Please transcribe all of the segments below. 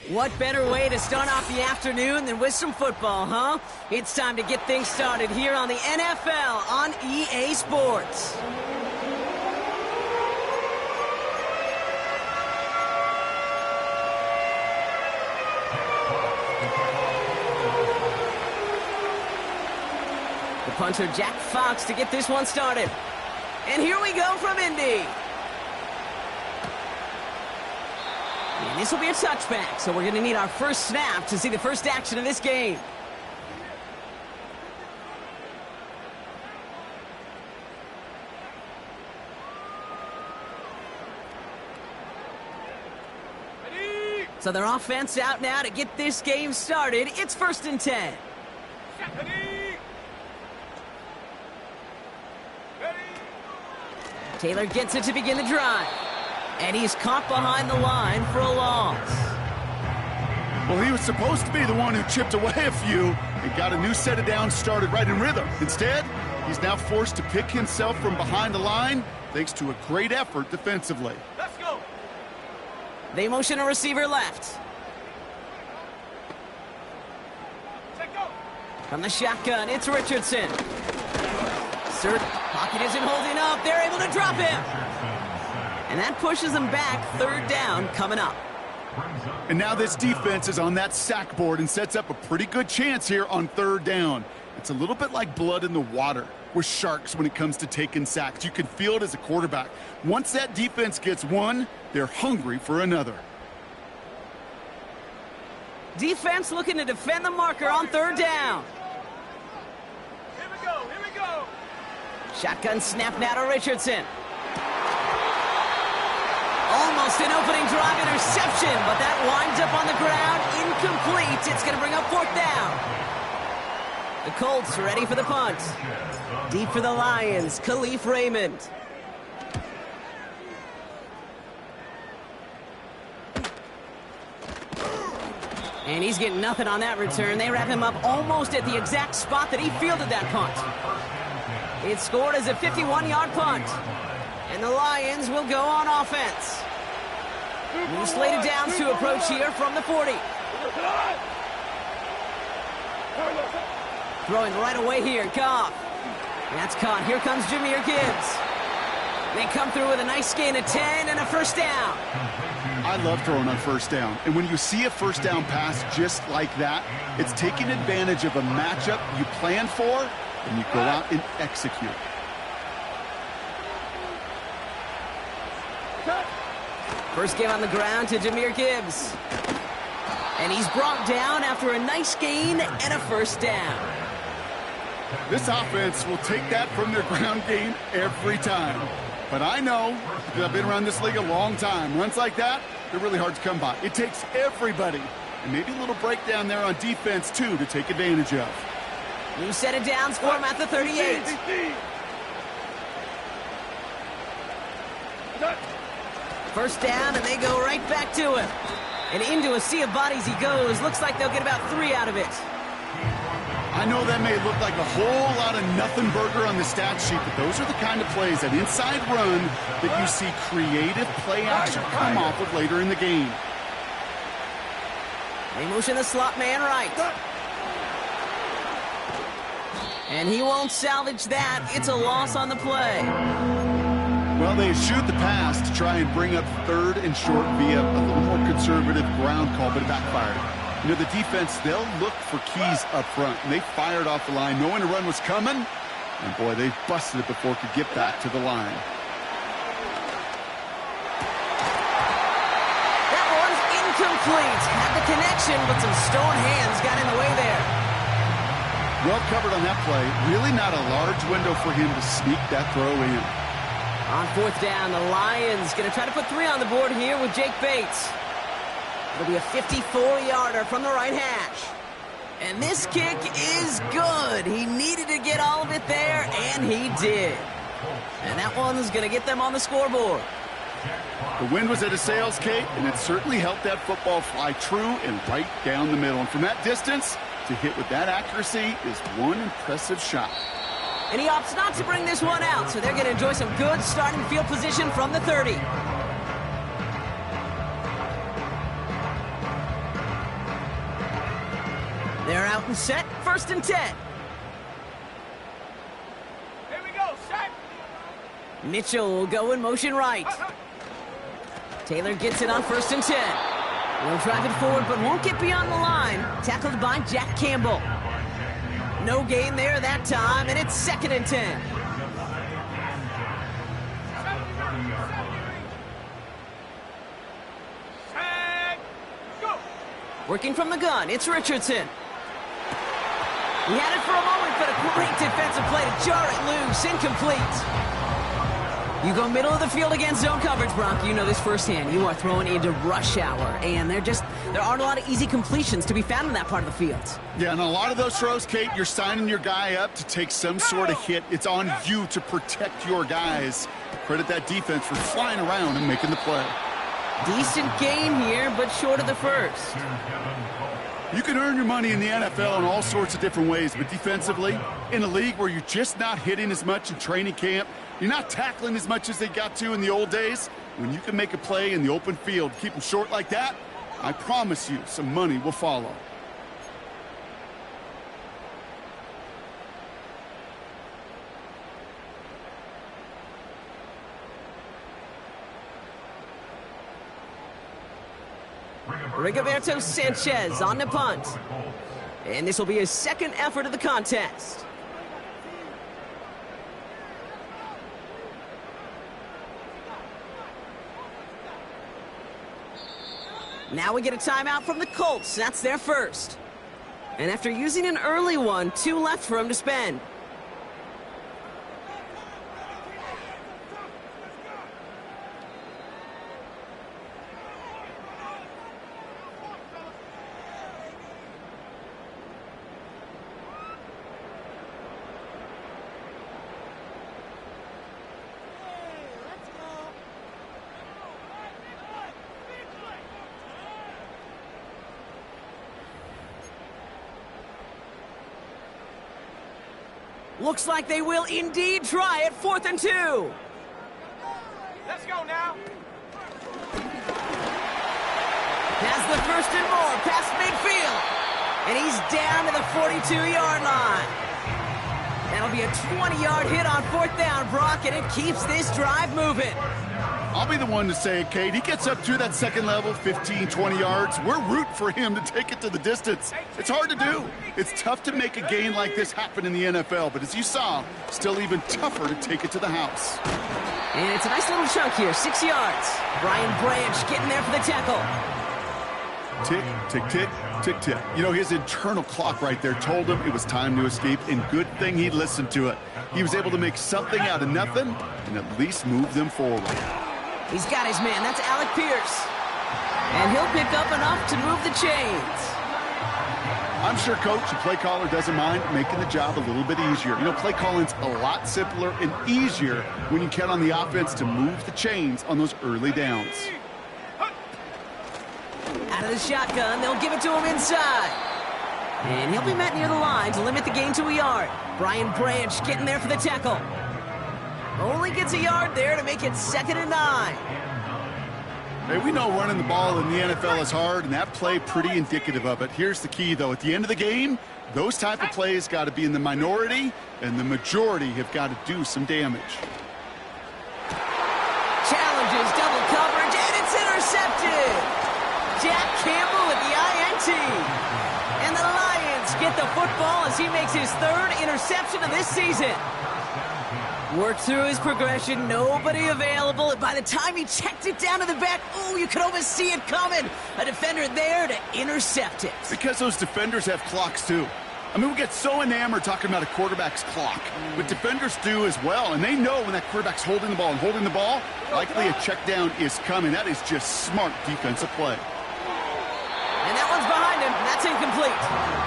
What better way to start off the afternoon than with some football, huh? It's time to get things started here on the NFL on EA Sports. The punter, Jack Fox, to get this one started. And here we go from Indy. And this will be a touchback, so we're going to need our first snap to see the first action of this game. Ready. So their offense out now to get this game started. It's 1st and 10. Ready. Ready. Taylor gets it to begin the drive. And he's caught behind the line for a loss. Well, he was supposed to be the one who chipped away a few and got a new set of downs started right in rhythm. Instead, he's now forced to pick himself from behind the line thanks to a great effort defensively. Let's go. They motion a receiver left. Check go. From the shotgun, it's Richardson. Pocket isn't holding up. They're able to drop him. And that pushes them back. 3rd down coming up. And now this defense is on that sack board and sets up a pretty good chance here on 3rd down. It's a little bit like blood in the water with sharks when it comes to taking sacks. You can feel it as a quarterback. Once that defense gets one, they're hungry for another. Defense looking to defend the marker on 3rd down. Here we go. Here we go. Shotgun snap now to Richardson. Almost an opening drive interception, but that winds up on the ground. Incomplete. It's going to bring up 4th down. The Colts ready for the punt. Deep for the Lions, Khalif Raymond. And he's getting nothing on that return. They wrap him up almost at the exact spot that he fielded that punt. It's scored as a 51-yard punt. And the Lions will go on offense. New slated downs to approach here from the 40. Throwing right away here, Goff. That's caught. Here comes Jahmyr Gibbs. They come through with a nice gain of 10 and a 1st down. I love throwing on 1st down. And when you see a 1st down pass just like that, it's taking advantage of a matchup you plan for, and you go out and execute. First game on the ground to Jahmyr Gibbs. And he's brought down after a nice gain and a 1st down. This offense will take that from their ground game every time. But I know, because I've been around this league a long time, runs like that, they're really hard to come by. It takes everybody, and maybe a little breakdown there on defense, too, to take advantage of. New set of downs for him at the 38. First down, and they go right back to him. And into a sea of bodies he goes. Looks like they'll get about 3 out of it. I know that may look like a whole lot of nothing burger on the stat sheet, but those are the kind of plays, that inside run, that you see creative play action come off of later in the game. They motion the slot man right. And he won't salvage that. It's a loss on the play. Well, they shoot the pass to try and bring up 3rd and short via a little more conservative ground call, but it backfired. You know, the defense, they'll look for keys up front, and they fired off the line knowing a run was coming, and boy, they busted it before it could get back to the line. That one's incomplete. Had the connection, but some stone hands got in the way there. Well covered on that play. Really not a large window for him to sneak that throw in. On 4th down, the Lions going to try to put 3 on the board here with Jake Bates. It'll be a 54-yarder from the right hash. And this kick is good. He needed to get all of it there, and he did. And that one's going to get them on the scoreboard. The wind was at a sails, Kate, and it certainly helped that football fly true and right down the middle. And from that distance, to hit with that accuracy is one impressive shot. And he opts not to bring this one out, so they're going to enjoy some good starting field position from the 30. Out and set, 1st and 10. Here we go, set. Mitchell will go in motion right. Taylor gets it on 1st and 10. Will drive it forward, but won't get beyond the line. Tackled by Jack Campbell. No gain there that time, and it's 2nd and 10. Set, go. Working from the gun, it's Richardson. He had it for a moment, but a great defensive play to jar it loose. Incomplete. You go middle of the field against zone coverage, Bronk. You know this firsthand. You are throwing into rush hour, and there aren't a lot of easy completions to be found in that part of the field. Yeah, and a lot of those throws, Kate, you're signing your guy up to take some sort of hit. It's on you to protect your guys. Credit that defense for flying around and making the play. Decent gain here, but short of the first. You can earn your money in the NFL in all sorts of different ways, but defensively, in a league where you're just not hitting as much in training camp, you're not tackling as much as they got to in the old days, when you can make a play in the open field, keep them short like that, I promise you some money will follow. Rigoberto Sanchez on the punt. And this will be his 2nd effort of the contest. Now we get a timeout from the Colts. That's their first. And after using an early one, 2 left for him to spend. Looks like they will indeed try it. 4th and 2. Let's go now. Has the 1st and more past midfield. And he's down to the 42-yard line. That'll be a 20-yard hit on 4th down, Brock, and it keeps this drive moving. I'll be the one to say it, Kate. He gets up to that 2nd level, 15, 20 yards. We're rooting for him to take it to the distance. It's hard to do. It's tough to make a gain like this happen in the NFL, but as you saw, still even tougher to take it to the house. And it's a nice little chunk here, 6 yards. Brian Branch getting there for the tackle. Tick, tick, tick, tick, tick. You know, his internal clock right there told him it was time to escape, and good thing he listened to it. He was able to make something out of nothing and at least move them forward. He's got his man. That's Alec Pierce. And he'll pick up enough to move the chains. I'm sure Coach, the play caller, doesn't mind making the job a little bit easier. You know, play calling's a lot simpler and easier when you count on the offense to move the chains on those early downs. Out of the shotgun, they'll give it to him inside. And he'll be met near the line to limit the gain to a yard. Brian Branch getting there for the tackle. Only gets a yard there to make it 2nd and 9. Hey, we know running the ball in the NFL is hard, and that play pretty indicative of it. Here's the key, though. At the end of the game, those type of plays got to be in the minority, and the majority have got to do some damage. Challenges double coverage, and it's intercepted. Jack Campbell with the INT. And the Lions get the football as he makes his 3rd interception of this season. Worked through his progression, nobody available, and by the time he checked it down to the back, oh, you could almost see it coming. A defender there to intercept it. Because those defenders have clocks, too. I mean, we get so enamored talking about a quarterback's clock, but defenders do as well, and they know when that quarterback's holding the ball and holding the ball, likely a check down is coming. That is just smart defensive play. And that one's behind him, and that's incomplete.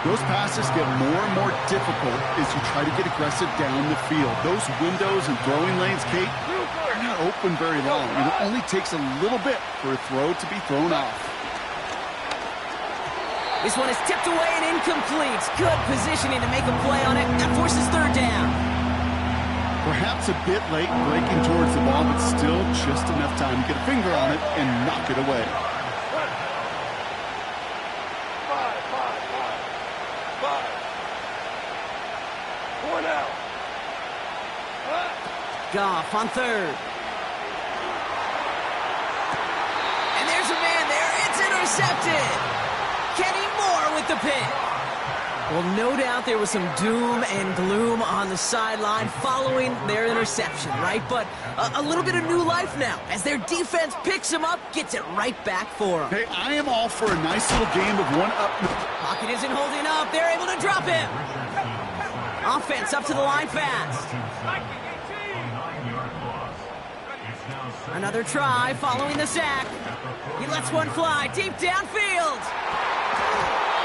Those passes get more and more difficult as you try to get aggressive down the field. Those windows and throwing lanes, Kate, are not open very long. It only takes a little bit for a throw to be thrown off. This one is tipped away and incomplete. Good positioning to make a play on it. That forces 3rd down. Perhaps a bit late breaking towards the ball, but still just enough time to get a finger on it and knock it away. Goff on third. And there's a man there. It's intercepted. Kenny Moore with the pick. Well, no doubt there was some doom and gloom on the sideline following their interception, right? But a little bit of new life now as their defense picks him up, gets it right back for him. Hey, I am all for a nice little game of one up. Pocket isn't holding up. They're able to drop him. Offense up to the line fast. Another try following the sack. He lets one fly deep downfield.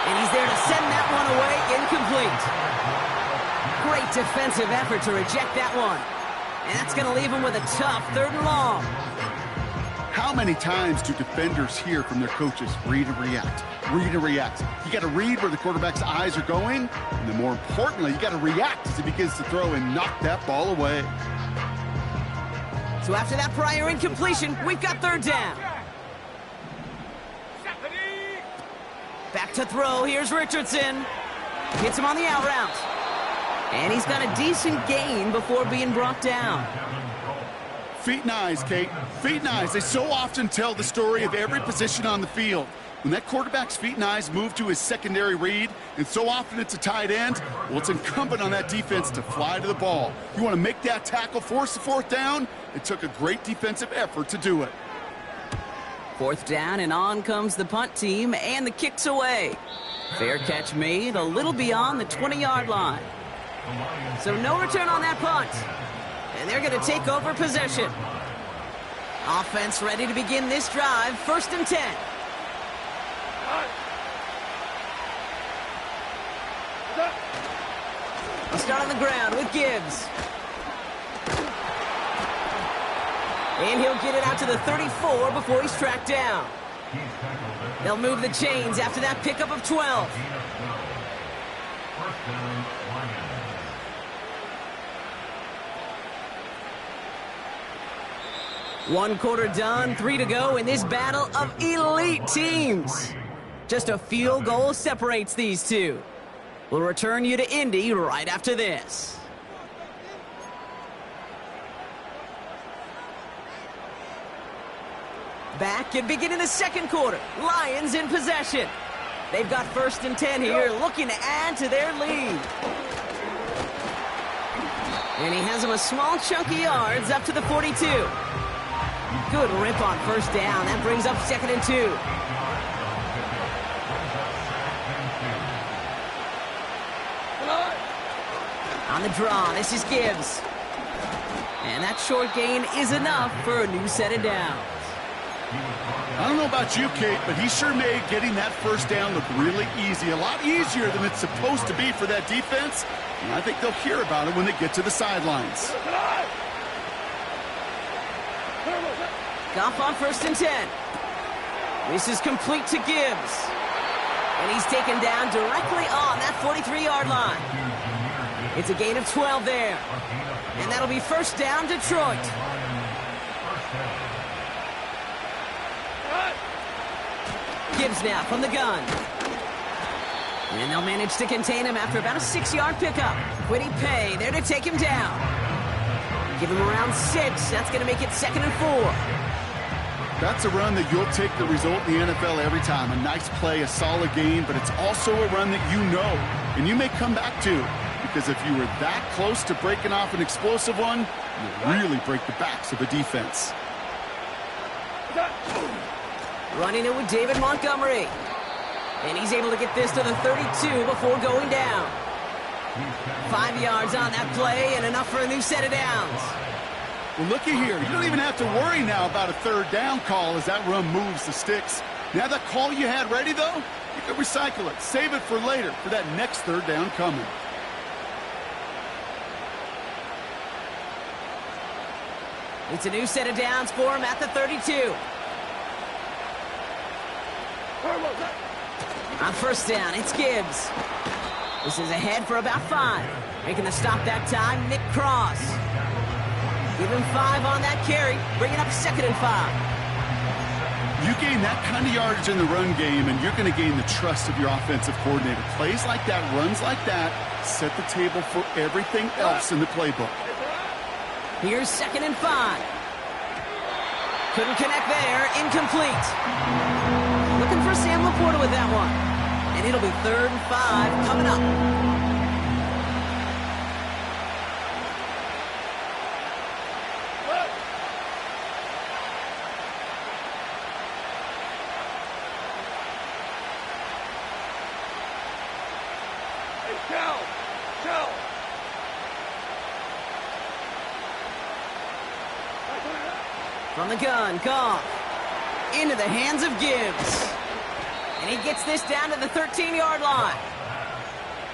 And he's there to send that one away incomplete. Great defensive effort to reject that one. And that's going to leave him with a tough 3rd and long. How many times do defenders hear from their coaches, read and react, read and react? You got to read where the quarterback's eyes are going, and then more importantly, you got to react as he begins to throw and knock that ball away. So after that prior incompletion, we've got 3rd down. Back to throw. Here's Richardson. Hits him on the out route. And he's got a decent gain before being brought down. Feet and eyes, Kate. Feet and eyes. They so often tell the story of every position on the field. When that quarterback's feet and eyes move to his secondary read, and so often it's a tight end, well, it's incumbent on that defense to fly to the ball. You want to make that tackle, force the 4th down? It took a great defensive effort to do it. 4th down, and on comes the punt team, and the kick's away. Fair catch made a little beyond the 20-yard line. So no return on that punt. And they're going to take over possession. Offense ready to begin this drive. 1st and 10. They'll start on the ground with Gibbs. And he'll get it out to the 34 before he's tracked down. They'll move the chains after that pickup of 12. One quarter done, 3 to go in this battle of elite teams. Just a field goal separates these two. We'll return you to Indy right after this. Back and beginning the 2nd quarter. Lions in possession. They've got 1st and 10 here, looking to add to their lead. And he has him a small chunk of yards up to the 42. Good rip on 1st down. That brings up 2nd and 2. On the draw, this is Gibbs. And that short gain is enough for a new set of downs. I don't know about you, Kate, but he sure made getting that 1st down look really easy. A lot easier than it's supposed to be for that defense. And I think they'll hear about it when they get to the sidelines. Goff on 1st and 10. This is complete to Gibbs. And he's taken down directly on that 43-yard line. It's a gain of 12 there. And that'll be 1st down, Detroit. Gibbs now from the gun. And they'll manage to contain him after about a 6-yard pickup. Quiddy Pay there to take him down. Give him around 6. That's going to make it 2nd and 4. That's a run that you'll take the result in the NFL every time. A nice play, a solid game, but it's also a run that you know and you may come back to. Because if you were that close to breaking off an explosive one, you really break the backs of a defense. Running it with David Montgomery. And he's able to get this to the 32 before going down. 5 yards on that play and enough for a new set of downs. Well, looky here. You don't even have to worry now about a 3rd down call as that run moves the sticks. Now that call you had ready, though, you can recycle it. Save it for later for that next 3rd down coming. It's a new set of downs for him at the 32. On 1st down, it's Gibbs. This is ahead for about 5. Making the stop that time, Nick Cross. Give him 5 on that carry, bringing up 2nd and 5. You gain that kind of yardage in the run game, and you're going to gain the trust of your offensive coordinator. Plays like that, runs like that, set the table for everything else in the playbook. Here's 2nd and 5. Couldn't connect there. Incomplete. Looking for Sam Laporta with that one. And it'll be 3rd and 5 coming up. From the gun, Goff. Into the hands of Gibbs. And he gets this down to the 13-yard line.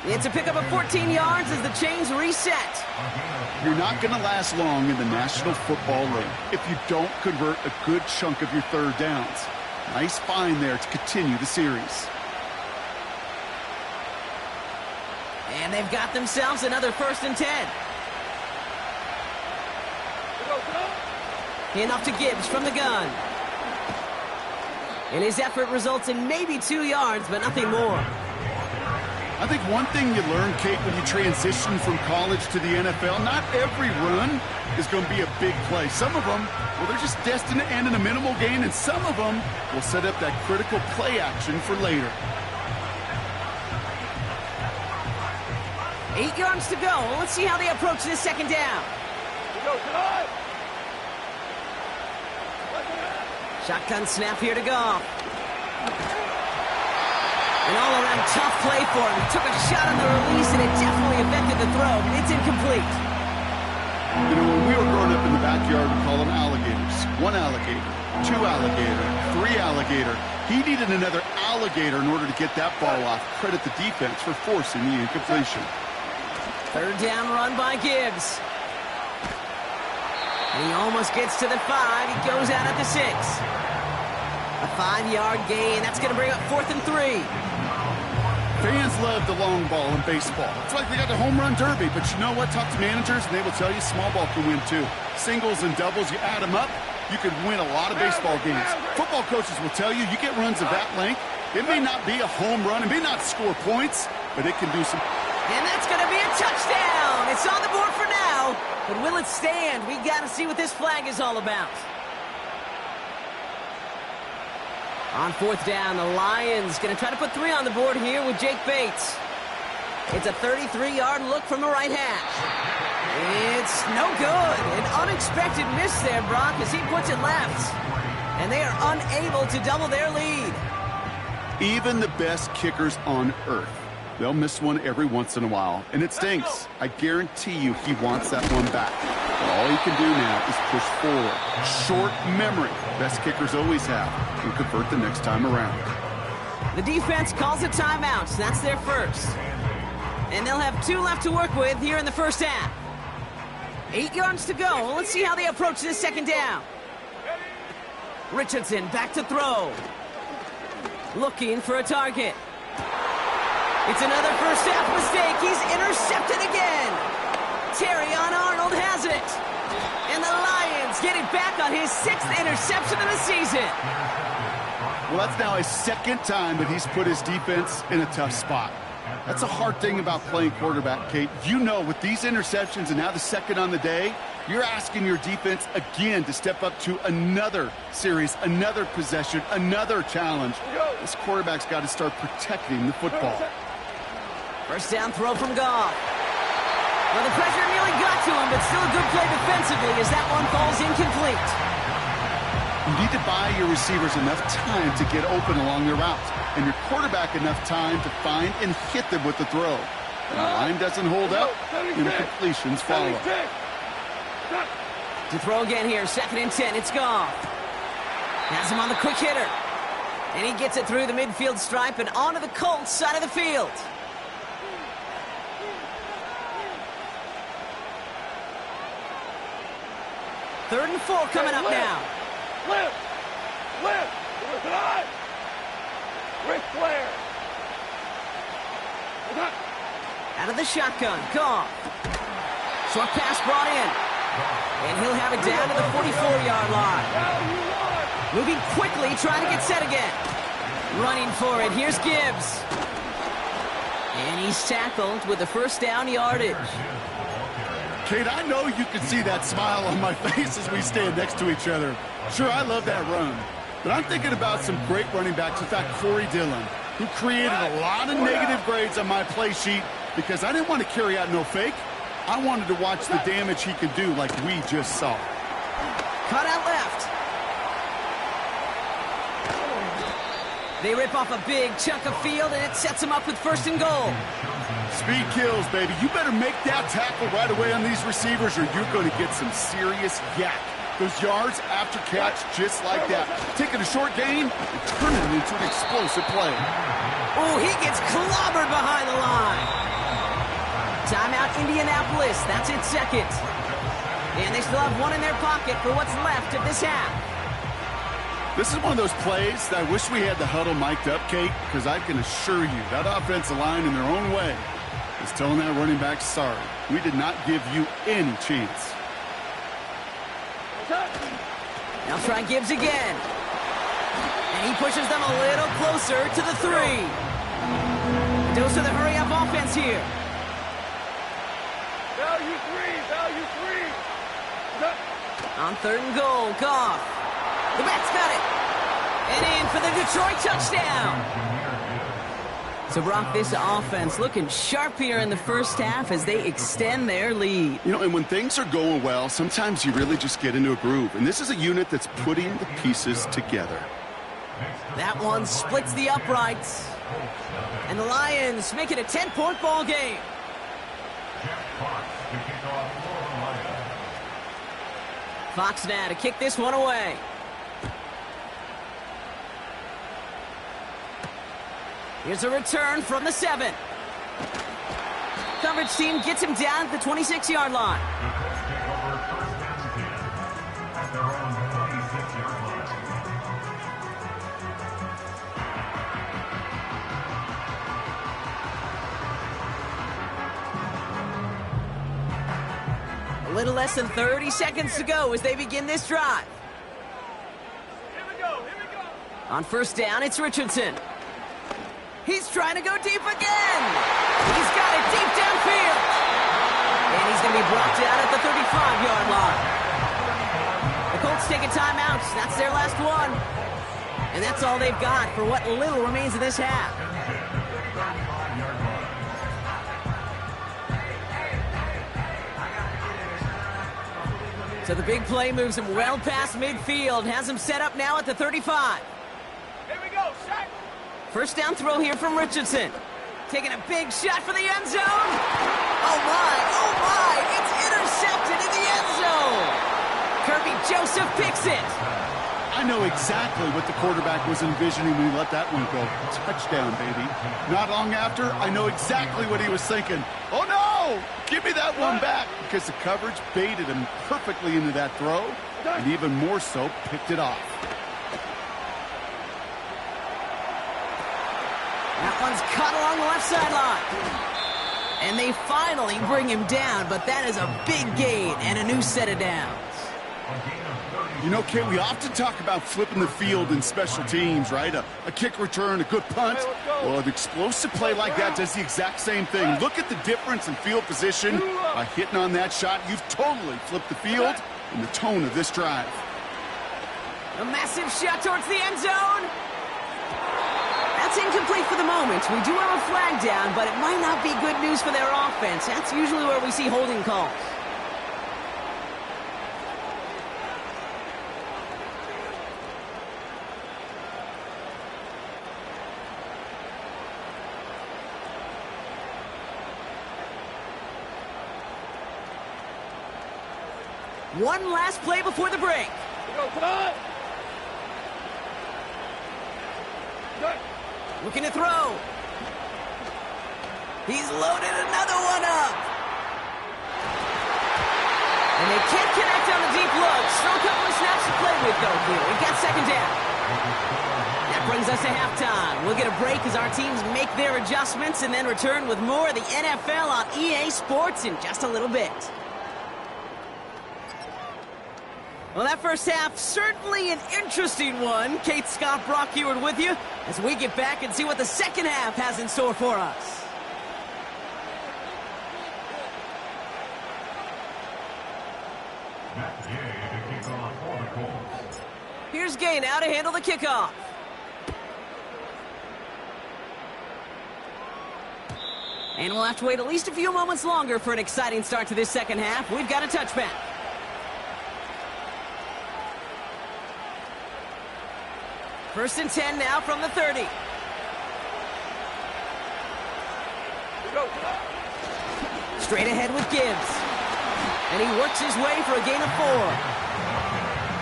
It's a pickup of 14 yards as the chains reset. You're not going to last long in the National Football League if you don't convert a good chunk of your 3rd downs. Nice find there to continue the series. And they've got themselves another 1st and 10. Handoff to Gibbs from the gun. And his effort results in maybe 2 yards, but nothing more. I think one thing you learn, Kate, when you transition from college to the NFL, not every run is going to be a big play. Some of them, well, they're just destined to end in a minimal gain, and some of them will set up that critical play action for later. 8 yards to go. Let's see how they approach this 2nd down. Shotgun snap here to Goff. An all-around tough play for him. He took a shot on the release, and it definitely affected the throw, but it's incomplete. You know, when we were growing up in the backyard, we call them alligators. 1 alligator, 2 alligator, 3 alligator. He needed another alligator in order to get that ball off. Credit the defense for forcing the incompletion. 3rd down run by Gibbs. And he almost gets to the 5. He goes out at the 6. A 5-yard gain. That's going to bring up 4th and 3. Fans love the long ball in baseball. It's like they got the home run derby, but you know what? Talk to managers, and they will tell you small ball can win too. Singles and doubles, you add them up, you could win a lot of baseball games. Football coaches will tell you, you get runs of that length, it may not be a home run, it may not score points, but it can do some. And that's going to be a touchdown. It's on the board for now, but will it stand? We got to see what this flag is all about. On 4th down, the Lions going to try to put 3 on the board here with Jake Bates. It's a 33-yard look from the right hash. It's no good. An unexpected miss there, Brock, as he puts it left. And they are unable to double their lead. Even the best kickers on earth, they'll miss one every once in a while, and it stinks. I guarantee you he wants that one back. But all he can do now is push forward. Short memory. Best kickers always have. And convert the next time around. The defense calls a timeout. That's their first. And they'll have 2 left to work with here in the 1st half. 8 yards to go. Let's see how they approach this 2nd down. Richardson back to throw. Looking for a target. It's another 1st half mistake. He's intercepted again. Terrion Arnold has it. And the Lions get it back on his 6th interception of the season. Well, that's now his 2nd time that he's put his defense in a tough spot. That's a hard thing about playing quarterback, Kate. You know, with these interceptions and now the 2nd on the day, you're asking your defense again to step up to another series, another possession, another challenge. This quarterback's got to start protecting the football. 1st down throw from Goff. Well, the pressure nearly got to him, but still a good play defensively as that one falls incomplete. You need to buy your receivers enough time to get open along their route, and your quarterback enough time to find and hit them with the throw. When the line doesn't hold up, incompletions follow. To throw again here, 2nd and 10, it's Goff. Has him on the quick hitter. And he gets it through the midfield stripe and onto the Colts side of the field. Third and 4 coming up now. Flip! Ric Flair! Out of the shotgun, Goff. Short pass brought in. And he'll have it down to the 44-yard line. Moving quickly, trying to get set again. Running for it, here's Gibbs. And he's tackled with the 1st down yardage. Kate, I know you can see that smile on my face as we stand next to each other. Sure, I love that run. But I'm thinking about some great running backs. In fact, Corey Dillon, who created a lot of negative grades on my play sheet because I didn't want to carry out no fake. I wanted to watch the damage he could do like we just saw. Cut out left. They rip off a big chunk of field, and it sets them up with 1st and goal. Speed kills, baby. You better make that tackle right away on these receivers or you're going to get some serious yak. Those yards after catch just like that. Taking a short gain and turning it into an explosive play. Oh, he gets clobbered behind the line. Timeout, Indianapolis. That's its 2nd. And they still have 1 in their pocket for what's left of this half. This is one of those plays that I wish we had the huddle mic'd up, Kate, because I can assure you that offensive line in their own way is telling that running back, sorry, we did not give you any chance. Now try Gibbs again. And he pushes them a little closer to the 3. Dose of the hurry-up offense here. Value 3, value 3. On 3rd and goal, Goff. The Mets got it. And in for the Detroit touchdown. So, Brock, this offense looking sharp here in the first half as they extend their lead. You know, and when things are going well, sometimes you really just get into a groove. And this is a unit that's putting the pieces together. That one splits the uprights. And the Lions make it a 10-point ball game. Fox now to kick this one away. Here's a return from the 7. Coverage team gets him down at the 26-yard line. A little less than 30 seconds to go as they begin this drive. Here we go, here we go. On 1st down, it's Richardson. He's trying to go deep again. He's got it deep downfield. And he's going to be brought down at the 35-yard line. The Colts take a timeout. That's their last one. And that's all they've got for what little remains of this half. So the big play moves him well past midfield. Has him set up now at the 35. Here we go, sack. 1st down throw here from Richardson. Taking a big shot for the end zone. Oh my, it's intercepted in the end zone. Kirby Joseph picks it. I know exactly what the quarterback was envisioning when he let that one go. Touchdown, baby. Not long after, I know exactly what he was thinking. Oh no, give me that one back, because the coverage baited him perfectly into that throw, and even more so, picked it off. That one's cut along the left sideline. And they finally bring him down, but that is a big gain and a new set of downs. You know, Kate, we often talk about flipping the field in special teams, right? A kick return, a good punt. Well, an explosive play like that does the exact same thing. Look at the difference in field position. By hitting on that shot, you've totally flipped the field and the tone of this drive. A massive shot towards the end zone. That's incomplete for the moment. We do have a flag down, but it might not be good news for their offense. That's usually where we see holding calls. One last play before the break. Come on. Looking to throw. He's loaded another one up. And they can't connect on the deep look. Still a couple of snaps to play with, though, here. We've got 2nd down. That brings us to halftime. We'll get a break as our teams make their adjustments and then return with more of the NFL on EA Sports in just a little bit. Well, that first half, certainly an interesting one. Kate, Scott, Brock Ewart with you as we get back and see what the second half has in store for us. Here's Gay now to handle the kickoff. And we'll have to wait at least a few moments longer for an exciting start to this second half. We've got a touchback. First and 10 now from the 30. Straight ahead with Gibbs. And he works his way for a gain of 4.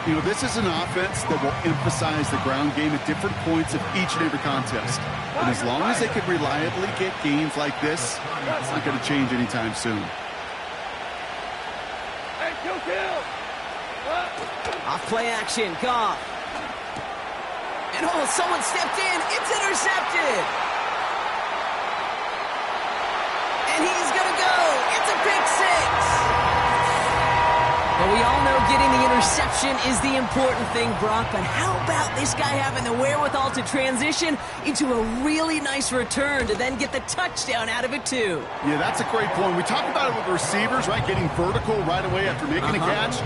You know, this is an offense that will emphasize the ground game at different points of each and every contest. And as long as they can reliably get gains like this, it's not going to change anytime soon. Hey, kill! Off play action, Goff. And oh, someone stepped in. It's intercepted. And he's going to go. It's a pick six. But we all know getting the interception is the important thing, Brock. But how about this guy having the wherewithal to transition into a really nice return to then get the touchdown out of it, too? Yeah, that's a great point. We talk about it with receivers, right? Getting vertical right away after making a catch.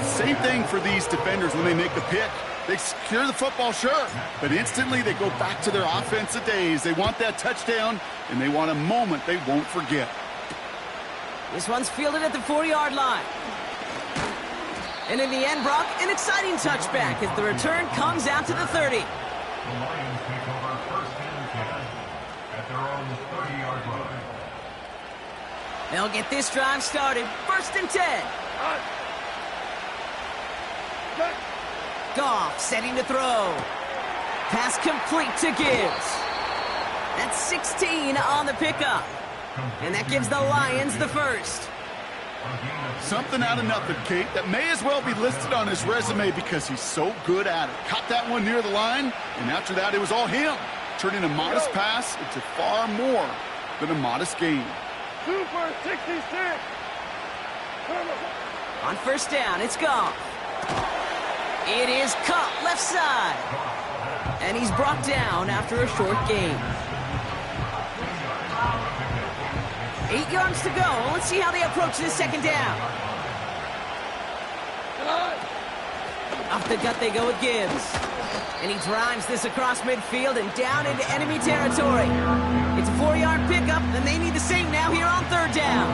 Same thing for these defenders when they make the pick. They secure the football, sure, but instantly they go back to their offensive days. They want that touchdown, and they want a moment they won't forget. This one's fielded at the 4-yard line. And in the end, Brock, an exciting touchback as the return comes out to the 30. The Lions take over first and 10 at their own 30-yard line. They'll get this drive started. First and 10. Goff setting to throw. Pass complete to Gibbs. That's 16 on the pickup. And that gives the Lions the first. Something out of nothing, Kate, that may as well be listed on his resume because he's so good at it. Caught that one near the line, and after that, it was all him, turning a modest pass into far more than a modest gain. Super 66. On first down, it's Goff. It is Cup, left side. And he's brought down after a short gain. 8 yards to go. Let's see how they approach this second down. Off the gut they go with Gibbs. And he drives this across midfield and down into enemy territory. It's a 4-yard pickup, and they need the same now here on third down.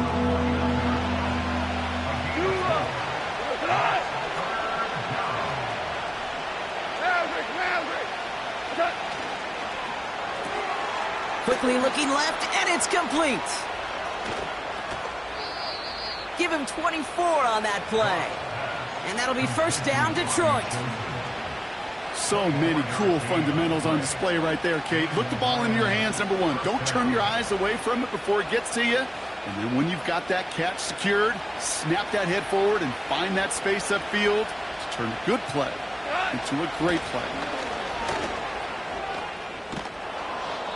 Quickly looking left, and it's complete. Give him 24 on that play. And that'll be first down, Detroit. So many cool fundamentals on display right there, Kate. Look the ball in your hands, number one. Don't turn your eyes away from it before it gets to you. And then when you've got that catch secured, snap that head forward and find that space upfield to turn a good play into a great play.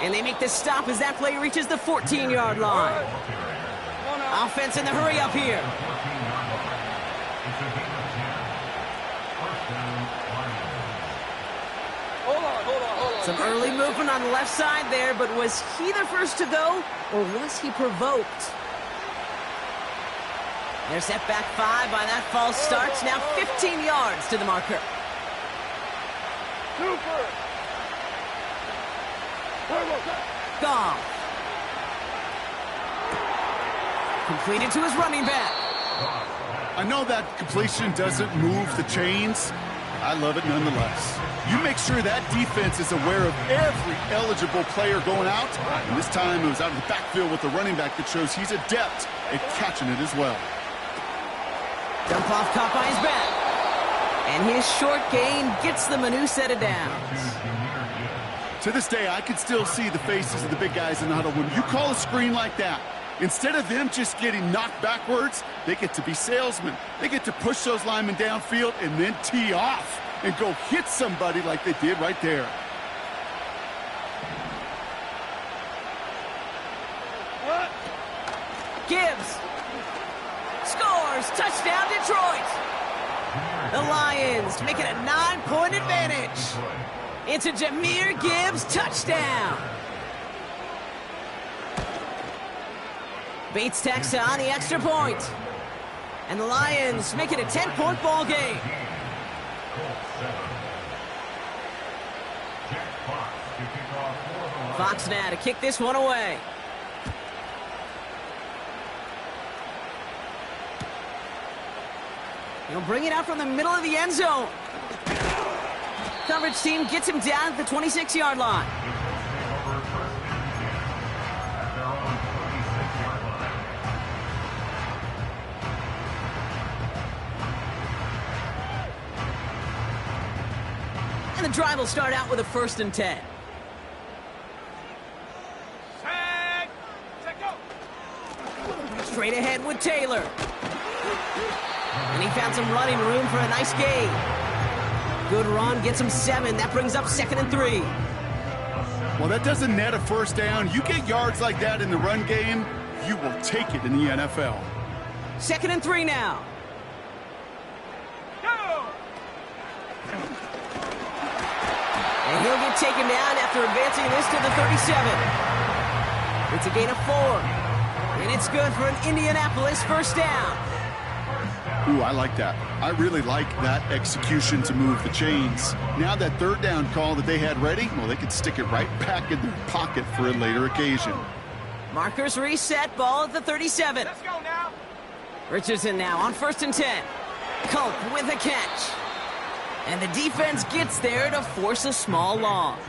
And they make the stop as that play reaches the 14-yard line. Offense in the hurry up here. Hold on. Some early movement on the left side there, but was he the first to go, or was he provoked? They're set back 5 by that false start. Now 15 yards to the marker. Super. Goff. Completed to his running back. I know that completion doesn't move the chains. I love it nonetheless. You make sure that defense is aware of every eligible player going out. And this time it was out of the backfield with the running back that shows he's adept at catching it as well. Dump off caught by his back. And his short gain gets them a new set of downs. To this day, I can still see the faces of the big guys in the huddle. When you call a screen like that, instead of them just getting knocked backwards, they get to be salesmen. They get to push those linemen downfield and then tee off and go hit somebody like they did right there. Gibbs scores. Touchdown, Detroit. The Lions make it a 9-point advantage. It's a Jahmyr Gibbs touchdown. Bates tacks on the extra point. And the Lions make it a 10-point ball game. Fox to kick off for the Lions. Fox now to kick this one away. He'll bring it out from the middle of the end zone. Coverage team gets him down at the 26-yard line. And the drive will start out with a 1st and 10. Straight ahead with Taylor. And he found some running room for a nice gain. Good run, gets him 7. That brings up 2nd and 3. Well, that doesn't net a 1st down. You get yards like that in the run game, you will take it in the NFL. 2nd and 3 now. And he'll get taken down after advancing this to the 37. It's a gain of 4. And it's good for an Indianapolis 1st down. Ooh, I like that. I really like that execution to move the chains. Now that 3rd down call that they had ready, well, they could stick it right back in their pocket for a later occasion. Markers reset, ball at the 37. Let's go now. Richardson now on 1st and 10. Culp with a catch. And the defense gets there to force a small loss.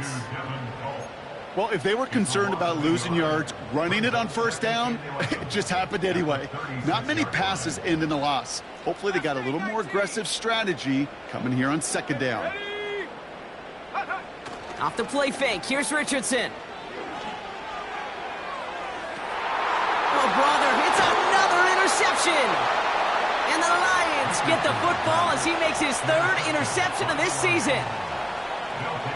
Well, if they were concerned about losing yards, running it on 1st down, it just happened anyway. Not many passes end in a loss. Hopefully they got a little more aggressive strategy coming here on 2nd down. Off the play fake, here's Richardson. Oh, brother, it's another interception. And the Lions get the football as he makes his 3rd interception of this season.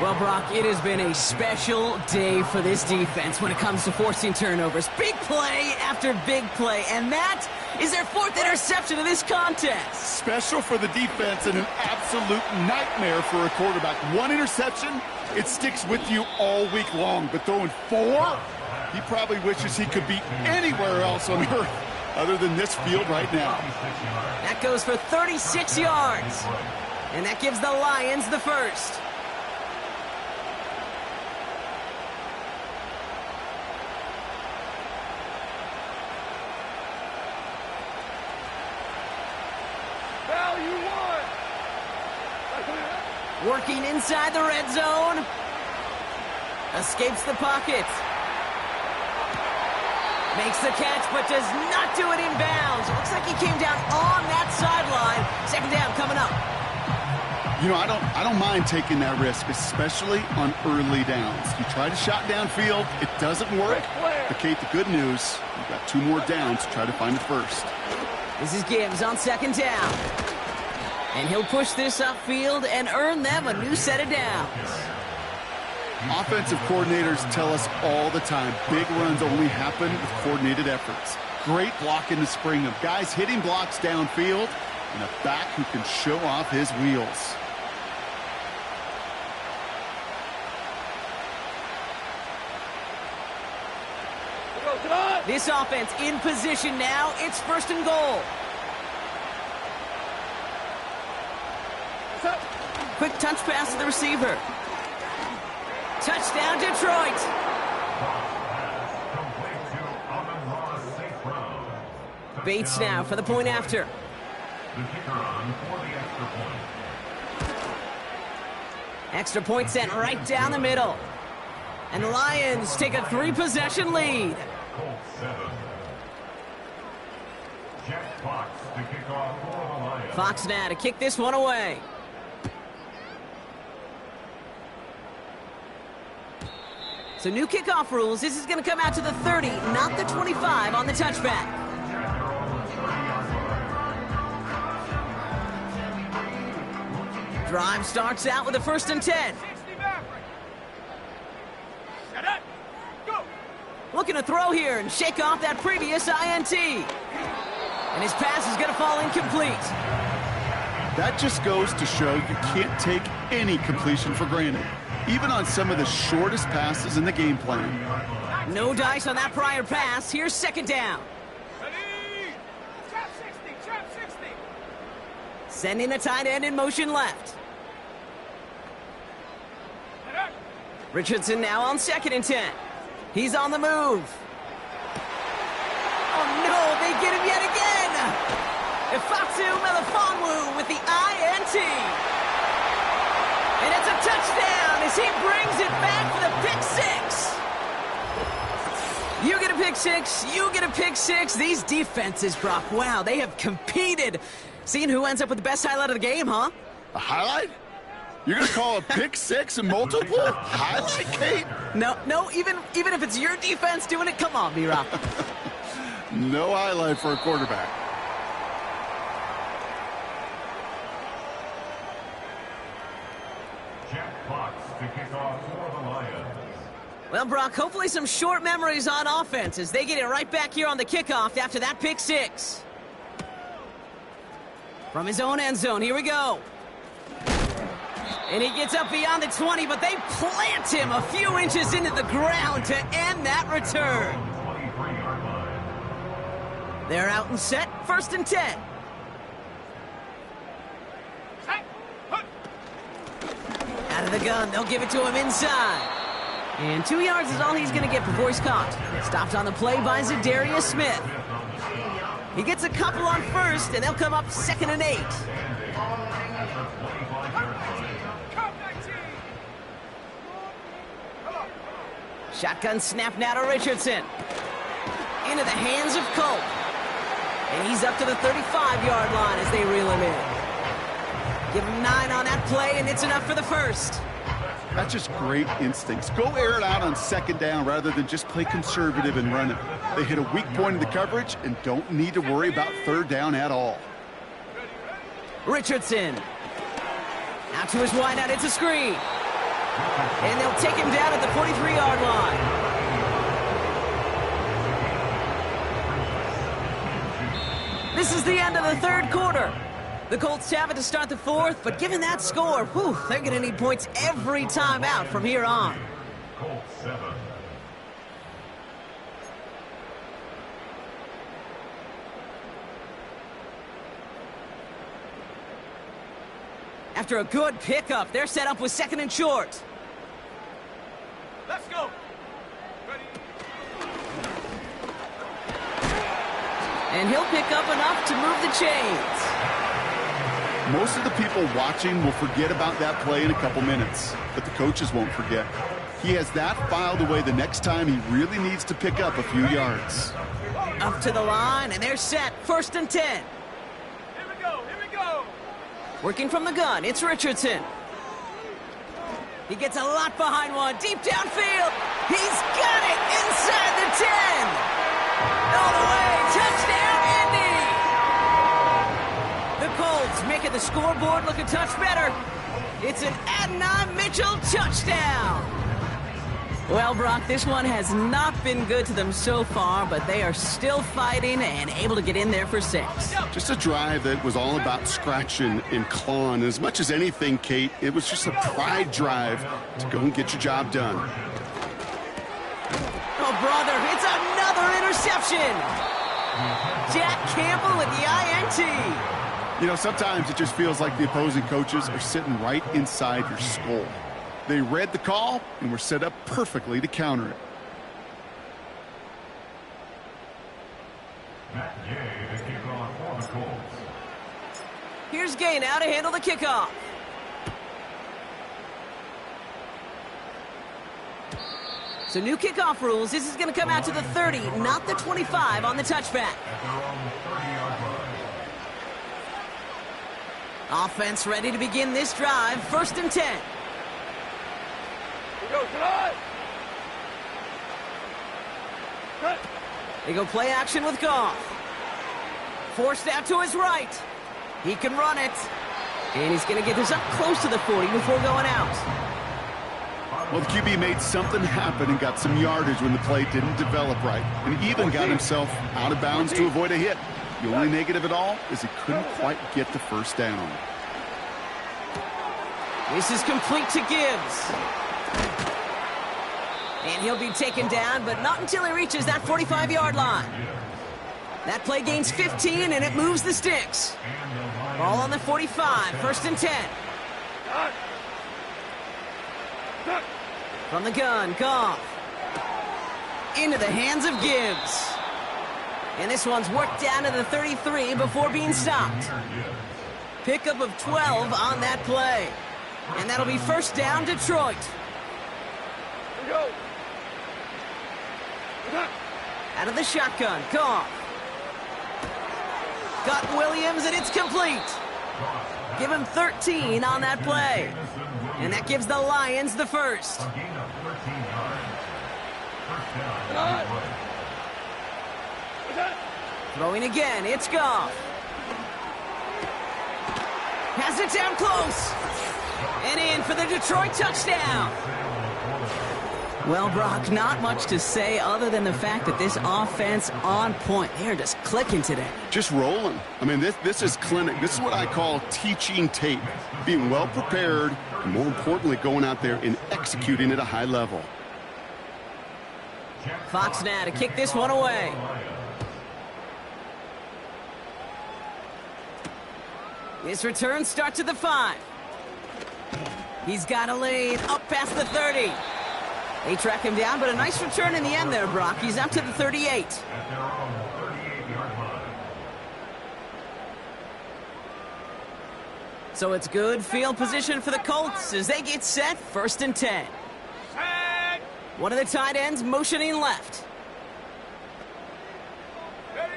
Well, Brock, it has been a special day for this defense when it comes to forcing turnovers. Big play after big play, and that is their 4th interception of this contest. Special for the defense and an absolute nightmare for a quarterback. 1 interception, it sticks with you all week long, but throwing 4, he probably wishes he could be anywhere else on earth other than this field right now. That goes for 36 yards, and that gives the Lions the 1st. Working inside the red zone. Escapes the pocket. Makes the catch, but does not do it in bounds. Looks like he came down on that sideline. 2nd down coming up. You know, I don't mind taking that risk, especially on early downs. You try to shot downfield, it doesn't work. But Kate, the good news, you've got 2 more downs to try to find it 1st. This is Gibbs on 2nd down. And he'll push this upfield and earn them a new set of downs. Offensive coordinators tell us all the time, big runs only happen with coordinated efforts. Great block in the spring of guys hitting blocks downfield and a back who can show off his wheels. This offense in position now. It's 1st and goal. Quick touch pass to the receiver. Touchdown, Detroit. Bates now for the point after. Extra point sent right down the middle. And the Lions take a 3-possession lead. Fox now to kick this one away. So new kickoff rules. This is going to come out to the 30, not the 25 on the touchback. Drive starts out with a 1st and 10. Looking to throw here and shake off that previous INT. And his pass is going to fall incomplete. That just goes to show you can't take any completion for granted, even on some of the shortest passes in the game plan. No dice on that prior pass. Here's 2nd down. Trap 60. Sending the tight end in motion left. Richardson now on 2nd and 10. He's on the move. Oh no, they get him yet again! Ifatu Melifonwu with the INT. And it's a touchdown as he brings it back for the pick six. You get a pick six, you get a pick six. These defenses, Brock, wow, they have competed. Seeing who ends up with the best highlight of the game, huh? A highlight? You're going to call a pick six and multiple highlight, Kate? No, even if it's your defense doing it, come on, B-Rock. No highlight for a quarterback. Jack Fox to kick off for the Lions. Well, Brock, hopefully some short memories on offense as they get it right back here on the kickoff after that pick six. From his own end zone, here we go. And he gets up beyond the 20, but they plant him a few inches into the ground to end that return. 23-yard line. They're out and set, 1st and 10. Out of the gun, they'll give it to him inside. And 2 yards is all he's going to get before he's caught. Stopped on the play by Zadarius Smith. He gets a couple on 1st, and they'll come up 2nd and 8. Shotgun snap now to Richardson. Into the hands of Colt. And he's up to the 35-yard line as they reel him in. Give him 9 on that play, and it's enough for the 1st. That's just great instincts. Go air it out on 2nd down rather than just play conservative and run it. They hit a weak point in the coverage and don't need to worry about 3rd down at all. Richardson. Out to his wideout, it's a screen. And they'll take him down at the 43-yard line. This is the end of the 3rd quarter. The Colts have it to start the 4th, but given that score, whew, they're going to need points every time out from here on. Colts 7. After a good pickup, they're set up with 2nd and short. Let's go. Ready. And he'll pick up enough to move the chains. Most of the people watching will forget about that play in a couple minutes, but the coaches won't forget. He has that filed away the next time he really needs to pick up a few yards. Up to the line, and they're set. 1st and 10. Here we go. Here we go. Working from the gun, it's Richardson. He gets a lot behind one, deep downfield. He's got it inside the 10. All the way, touchdown, Indy. The Colts making the scoreboard look a touch better. It's an Adonai Mitchell touchdown. Well, Brock, this one has not been good to them so far, but they are still fighting and able to get in there for 6. Just a drive that was all about scratching and clawing. As much as anything, Kate, it was just a pride drive to go and get your job done. Oh, brother, it's another interception. Jack Campbell with the INT. You know, sometimes it just feels like the opposing coaches are sitting right inside your skull. They read the call and were set up perfectly to counter it. Matt Gay to kick off for the Colts. Here's Gay now to handle the kickoff. So new kickoff rules. This is going to come out to the 30, not the 25 on the touchback. At their own 30-yard line. Offense ready to begin this drive. 1st and 10. Go, tonight. Cut. They go play action with Goff. Forced out to his right. He can run it. And he's going to get this up close to the 40 before going out. Well, the QB made something happen and got some yardage when the play didn't develop right, and even got himself out of bounds to avoid a hit. The only negative at all is he couldn't quite get the 1st down. This is complete to Gibbs. And he'll be taken down, but not until he reaches that 45-yard line. That play gains 15, and it moves the sticks. Ball on the 45, 1st and 10. From the gun, Goff. Into the hands of Gibbs. And this one's worked down to the 33 before being stopped. Pickup of 12 on that play. And that'll be first down, Detroit. Here we go. Out of the shotgun, Goff. Got Williams, and it's complete. Give him 13 on that play. And that gives the Lions the first. Throwing again, it's Goff. Has it down close. And in for the Detroit touchdown. Well, Brock, not much to say other than the fact that this offense on point. They're just clicking today. Just rolling. I mean, this is clinic. This is what I call teaching tape. Being well prepared, and more importantly, going out there and executing at a high level. Fox now to kick this one away. This return starts at the 5. He's got a lane up past the 30. They track him down, but a nice return in the end there, Brock. He's up to the 38. So it's good field position for the Colts as they get set, 1st and 10. Set. One of the tight ends motioning left. Ready.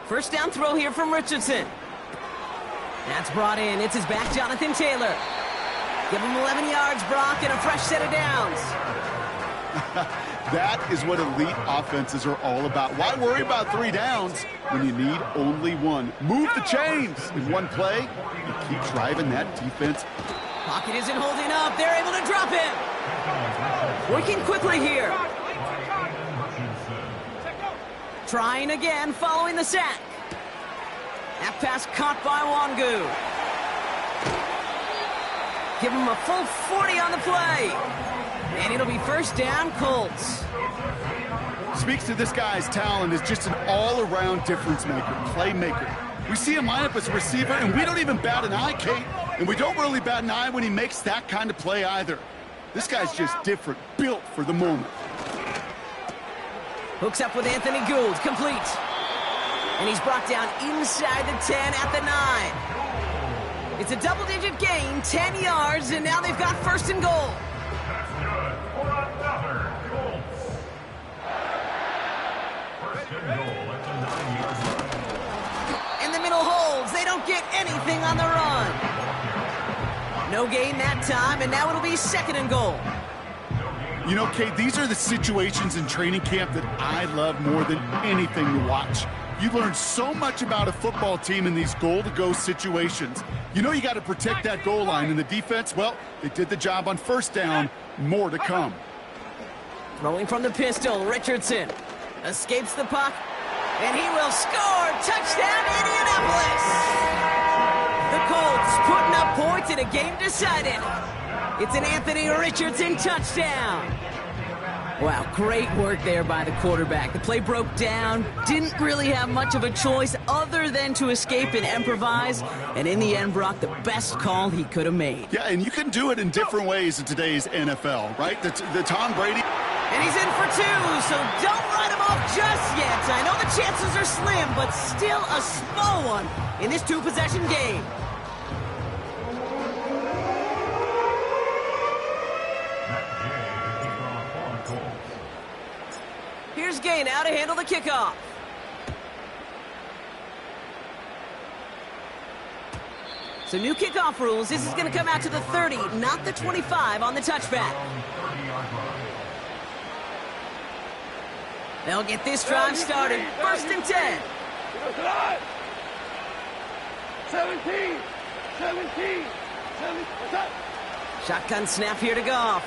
First down throw here from Richardson. That's brought in. It's his back, Jonathan Taylor. Give him 11 yards, Brock, and a fresh set of downs. That is what elite offenses are all about. Why worry about 3 downs when you need only 1? Move the chains in one play and keep driving that defense. Pocket isn't holding up. They're able to drop him. Working quickly here. Trying again following the sack. That pass caught by Wangu. Give him a full 40 on the play. And it'll be first down, Colts. Speaks to this guy's talent as just an all-around difference maker, playmaker. We see him line up as a receiver, and we don't even bat an eye, Kate. And we don't really bat an eye when he makes that kind of play either. This guy's just different, built for the moment. Hooks up with Anthony Gould, complete. And he's brought down inside the 10 at the 9. It's a double-digit gain, 10 yards, and now they've got 1st and goal. That's good for another Colts. 1st and goal at the 9-yard line. In the middle holds. They don't get anything on the run. No gain that time, and now it'll be 2nd and goal. You know, Kate, these are the situations in training camp that I love more than anything to watch. You learn so much about a football team in these goal-to-go situations. You know you got to protect that goal line, and the defense, well, they did the job on 1st down. More to come. Throwing from the pistol, Richardson escapes the puck, and he will score. Touchdown, Indianapolis! The Colts putting up points in a game decided. It's an Anthony Richardson touchdown. Wow, great work there by the quarterback. The play broke down, didn't really have much of a choice other than to escape and improvise, and in the end, Brock, the best call he could have made. Yeah, and you can do it in different ways in today's NFL, right? The Tom Brady. And he's in for 2, so don't write him off just yet. I know the chances are slim, but still a small one in this 2-possession game. Here's Gay now to handle the kickoff. So new kickoff rules. This is going to come out to the 30, not the 25 on the touchback. They'll get this drive started. 1st and 10. 17. Shotgun snap here to Goff.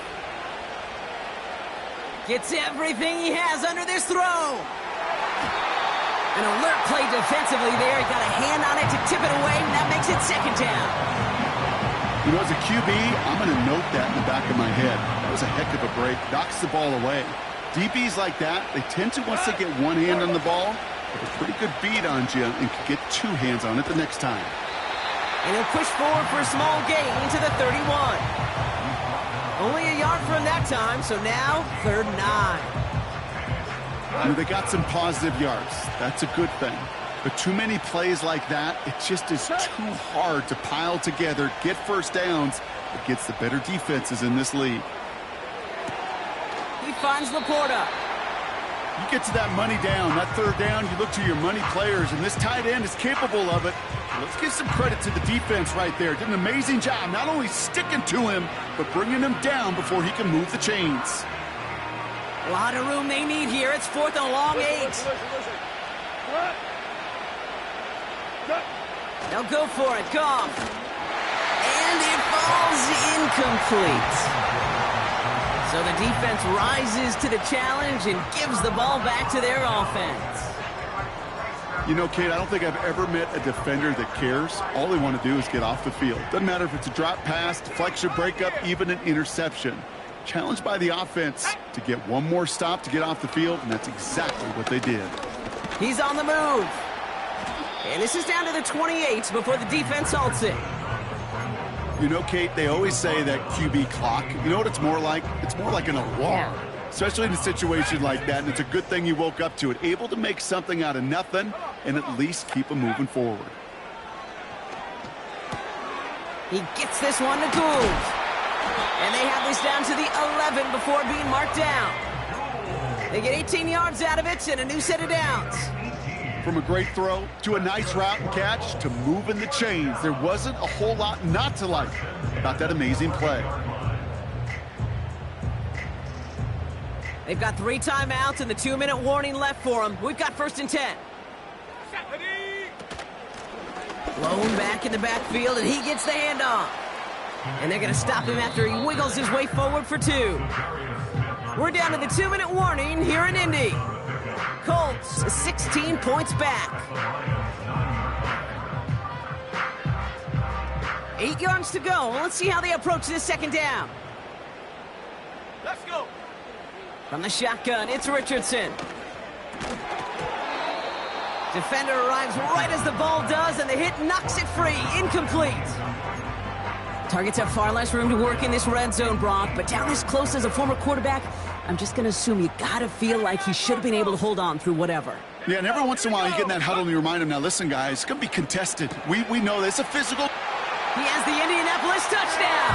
Gets everything he has under this throw. An alert play defensively there. He got a hand on it to tip it away, and that makes it 2nd down. You know, as a QB, I'm going to note that in the back of my head. That was a heck of a break. Knocks the ball away. DBs like that, they tend to, once they get one hand on the ball, have a pretty good beat on you and can get 2 hands on it the next time. And he'll push forward for a small gain to the 31. Only a yard from that time, so now 3rd and 9. You know, they got some positive yards. That's a good thing. But too many plays like that, it just is too hard to pile together, get first downs against the better defenses in this league. He finds Laporta. You get to that money down, that 3rd down, you look to your money players, and this tight end is capable of it. Let's give some credit to the defense right there. Did an amazing job not only sticking to him, but bringing him down before he can move the chains. A lot of room they need here. It's 4th and a long 8. They'll go for it. Goff. And it falls incomplete. So the defense rises to the challenge and gives the ball back to their offense. You know, Kate, I don't think I've ever met a defender that cares. All they want to do is get off the field. Doesn't matter if it's a drop pass, deflection, breakup, even an interception. Challenged by the offense to get one more stop to get off the field, and that's exactly what they did. He's on the move. And this is down to the 28 before the defense halts it. You know, Kate, they always say that QB clock. You know what it's more like? It's more like an alarm, especially in a situation like that, and it's a good thing you woke up to it. Able to make something out of nothing and at least keep them moving forward. He gets this one to Gould. And they have this down to the 11 before being marked down. They get 18 yards out of it and a new set of downs. From a great throw to a nice route and catch to moving the chains, there wasn't a whole lot not to like about that amazing play. They've got 3 timeouts and the 2-minute warning left for them. We've got 1st and 10. Blown back in the backfield, and he gets the handoff. And they're going to stop him after he wiggles his way forward for 2. We're down to the 2-minute warning here in Indy. Colts 16 points back. 8 yards to go. Let's see how they approach this 2nd down. Let's go. From the shotgun, it's Richardson. Defender arrives right as the ball does, and the hit knocks it free. Incomplete. Targets have far less room to work in this red zone, Brock, but down this close as a former quarterback, I'm just going to assume you got to feel like he should have been able to hold on through whatever. Yeah, and every once in a while you get in that huddle and you remind him, now listen, guys, it's going to be contested. We know this. It's a physical. He has the Indianapolis touchdown.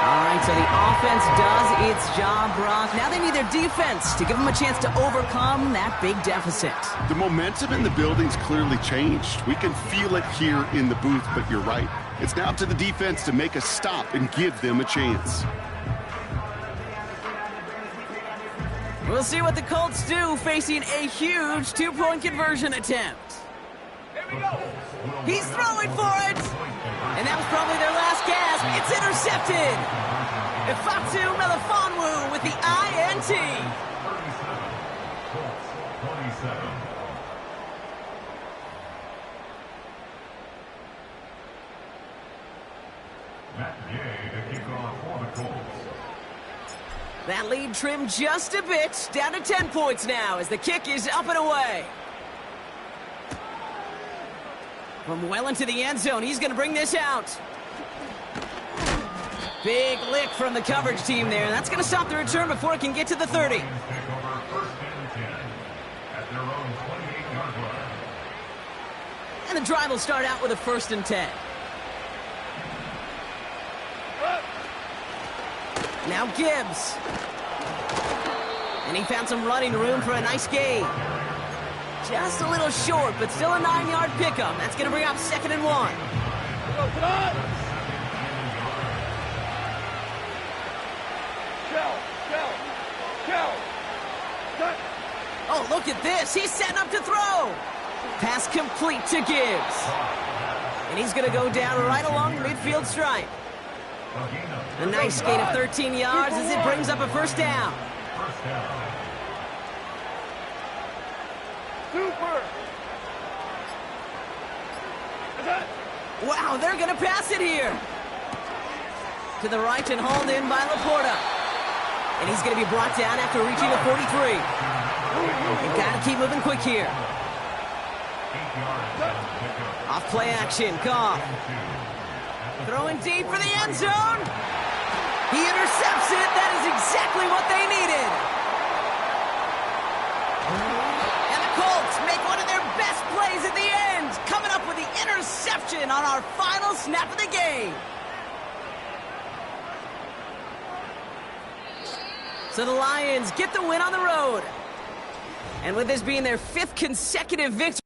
All right, so the offense does its job, Brock. Now they need their defense to give them a chance to overcome that big deficit. The momentum in the building's clearly changed. We can feel it here in the booth, but you're right. It's now up to the defense to make a stop and give them a chance. We'll see what the Colts do facing a huge 2-point conversion attempt. He's throwing for it. And that was probably their last gasp. It's intercepted. Ifatu Melifonwu with the INT. 27. Matt Gay to kick off for the Colts. That lead trimmed just a bit, down to 10 points now as the kick is up and away. From well into the end zone, he's going to bring this out. Big lick from the coverage team there. That's going to stop the return before it can get to the 30. Take over 1st and 10 at their own 28-yard line. And the drive will start out with a 1st and 10. Now Gibbs. And he found some running room for a nice gain. Just a little short, but still a 9-yard pickup. That's going to bring up 2nd and 1. Oh, look at this. He's setting up to throw. Pass complete to Gibbs. And he's going to go down right along the midfield stripe. A nice gain of 13 yards as it brings up a 1st down. Super. Wow, they're going to pass it here. To the right and hauled in by Laporta. And he's going to be brought down after reaching the 43. You've got to keep moving quick here. Off play action, Goff. Throwing deep for the end zone. He intercepts it. That is exactly what they needed. And the Colts make one of their best plays at the end, coming up with the interception on our final snap of the game. So the Lions get the win on the road. And with this being their 5th consecutive victory,